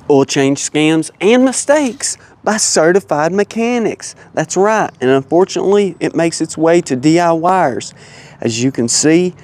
Oil change scams and mistakes by certified mechanics. That's right, and unfortunately it makes its way to DIYers. As you can see,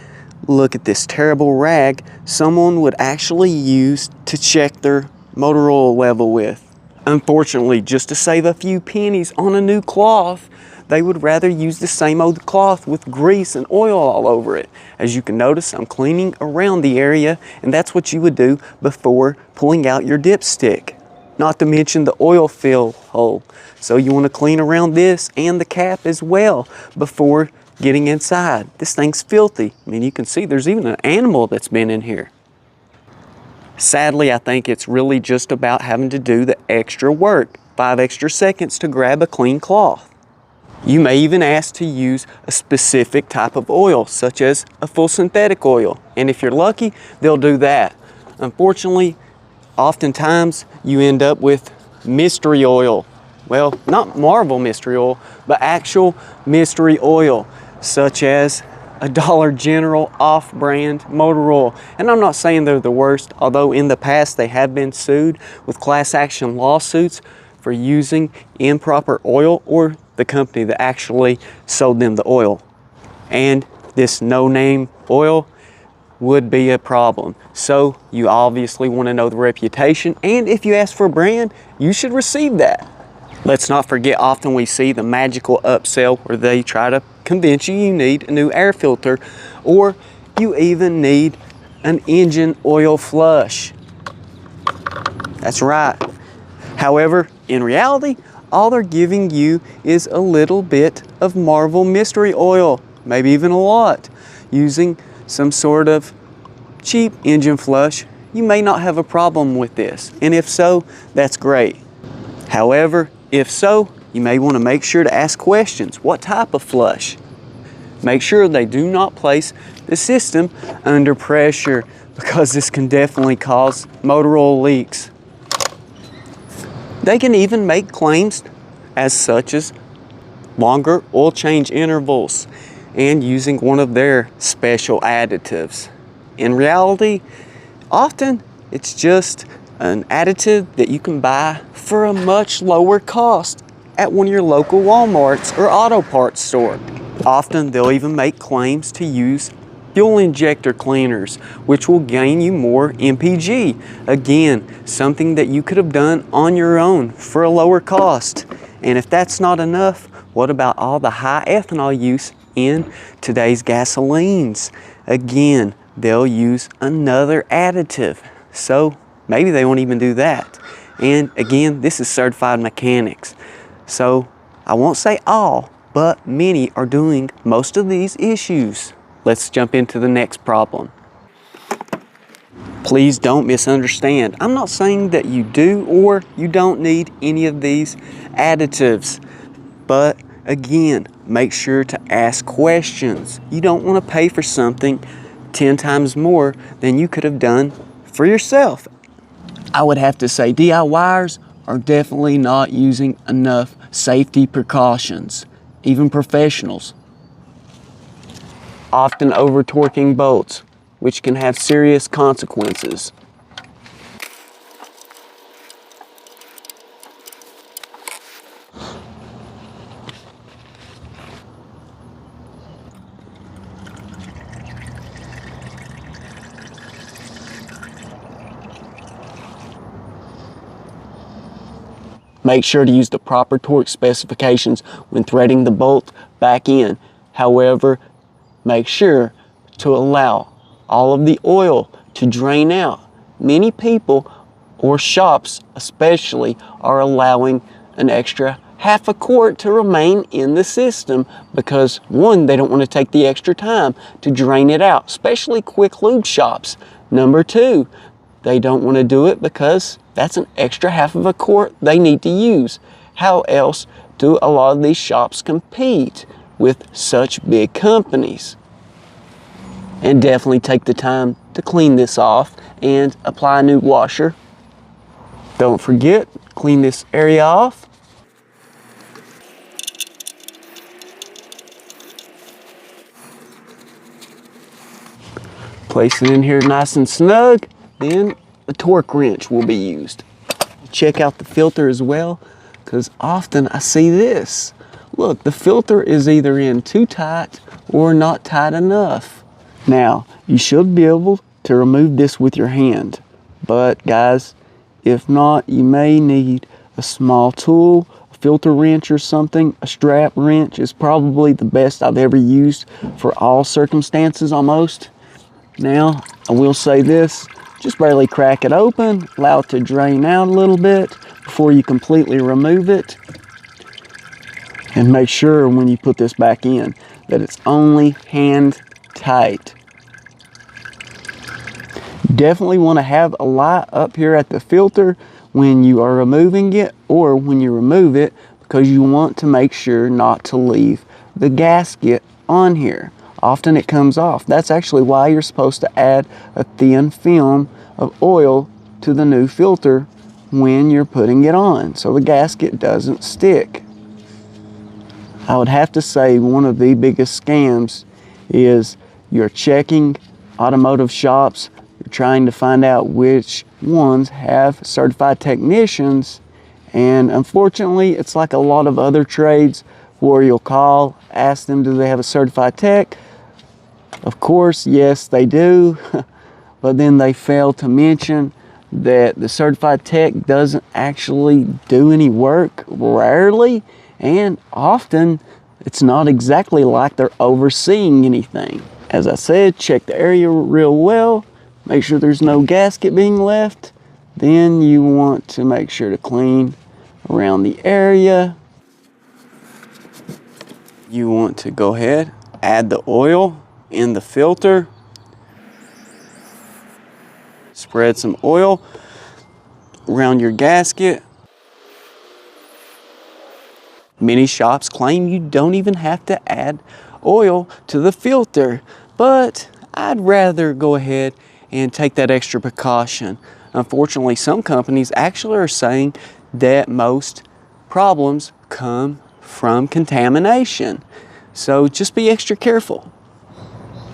look at this terrible rag someone would actually use to check their motor oil level with. Unfortunately, just to save a few pennies on a new cloth, they would rather use the same old cloth with grease and oil all over it. As you can notice, I'm cleaning around the area, and that's what you would do before pulling out your dipstick. Not to mention the oil fill hole. So you want to clean around this and the cap as well before getting inside. This thing's filthy. I mean, you can see there's even an animal that's been in here. Sadly, I think it's really just about having to do the extra work, 5 extra seconds to grab a clean cloth. You may even ask to use a specific type of oil, such as a full synthetic oil. And if you're lucky, they'll do that. Unfortunately, oftentimes you end up with mystery oil. Well, not Marvel mystery oil, but actual mystery oil, such as a Dollar General off-brand motor oil. And I'm not saying they're the worst, although in the past they have been sued with class action lawsuits for using improper oil, or the company that actually sold them the oil. And this no-name oil would be a problem. So you obviously want to know the reputation, and if you ask for a brand, you should receive that. Let's not forget, often we see the magical upsell where they try to convince you need a new air filter, or you even need an engine oil flush. That's right. However, in reality, all they're giving you is a little bit of Marvel mystery oil, maybe even a lot. Using some sort of cheap engine flush, you may not have a problem with this, and if so, that's great. However, if so, you may want to make sure to ask questions. What type of flush? Make sure they do not place the system under pressure, because this can definitely cause motor oil leaks. They can even make claims as such as longer oil change intervals and using one of their special additives. In reality, often it's just an additive that you can buy for a much lower cost at one of your local Walmarts or auto parts store. Often they'll even make claims to use fuel injector cleaners, which will gain you more MPG. Again, something that you could have done on your own for a lower cost. And if that's not enough, what about all the high ethanol use in today's gasolines? Again, they'll use another additive. So maybe they won't even do that. And again, this is certified mechanics. So I won't say all, but many are doing most of these issues. Let's jump into the next problem. Please don't misunderstand. I'm not saying that you do or you don't need any of these additives. But again, make sure to ask questions. You don't want to pay for something 10 times more than you could have done for yourself. I would have to say DIYers are definitely not using enough safety precautions. Even professionals. Often over-torquing bolts, which can have serious consequences. Make sure to use the proper torque specifications when threading the bolt back in. However, make sure to allow all of the oil to drain out. Many people, or shops especially, are allowing an extra half a quart to remain in the system because, one, they don't want to take the extra time to drain it out, especially quick lube shops. Number two, they don't want to do it because that's an extra half of a quart they need to use. How else do a lot of these shops compete with such big companies? And definitely take the time to clean this off and apply a new washer. Don't forget, clean this area off. Place it in here nice and snug, then a torque wrench will be used. check out the filter as well, because often I see this. Look, the filter is either in too tight or not tight enough. Now, you should be able to remove this with your hand, but guys, if not, you may need a small tool, a filter wrench or something. A strap wrench is probably the best I've ever used for all circumstances almost. Now, I will say this, just barely crack it open, allow it to drain out a little bit before you completely remove it. And make sure when you put this back in that it's only hand tight. Definitely want to have a light up here at the filter when you are removing it or when you remove it, because you want to make sure not to leave the gasket on here. Often it comes off. That's actually why you're supposed to add a thin film of oil to the new filter when you're putting it on, so the gasket doesn't stick. I would have to say one of the biggest scams is you're checking automotive shops, you're trying to find out which ones have certified technicians, and unfortunately it's like a lot of other trades where you'll call, ask them do they have a certified tech. Of course, yes they do, but then they fail to mention that the certified tech doesn't actually do any work, rarely, and often it's not exactly like they're overseeing anything. As I said, check the area real well, make sure there's no gasket being left. Then you want to make sure to clean around the area. You want to go ahead, add the oil in the filter. Spread some oil around your gasket. Many shops claim you don't even have to add oil to the filter, but I'd rather go ahead and take that extra precaution. Unfortunately, some companies actually are saying that most problems come from contamination. So just be extra careful.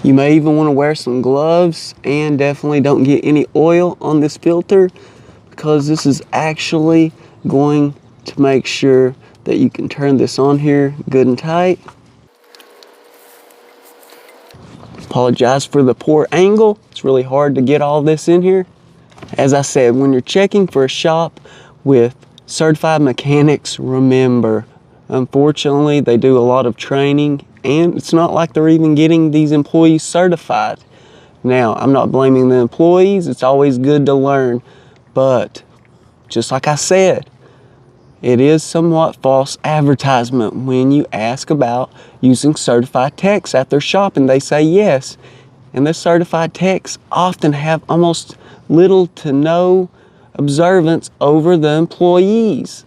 You may even want to wear some gloves, and definitely don't get any oil on this filter, because this is actually going to make sure that you can turn this on here good and tight. Apologize for the poor angle. It's really hard to get all this in here. As I said, when you're checking for a shop with certified mechanics, remember, unfortunately, they do a lot of training, and it's not like they're even getting these employees certified. Now, I'm not blaming the employees. It's always good to learn, but just like I said, it is somewhat false advertisement when you ask about using certified techs at their shop and they say yes. And the certified techs often have almost little to no observance over the employees.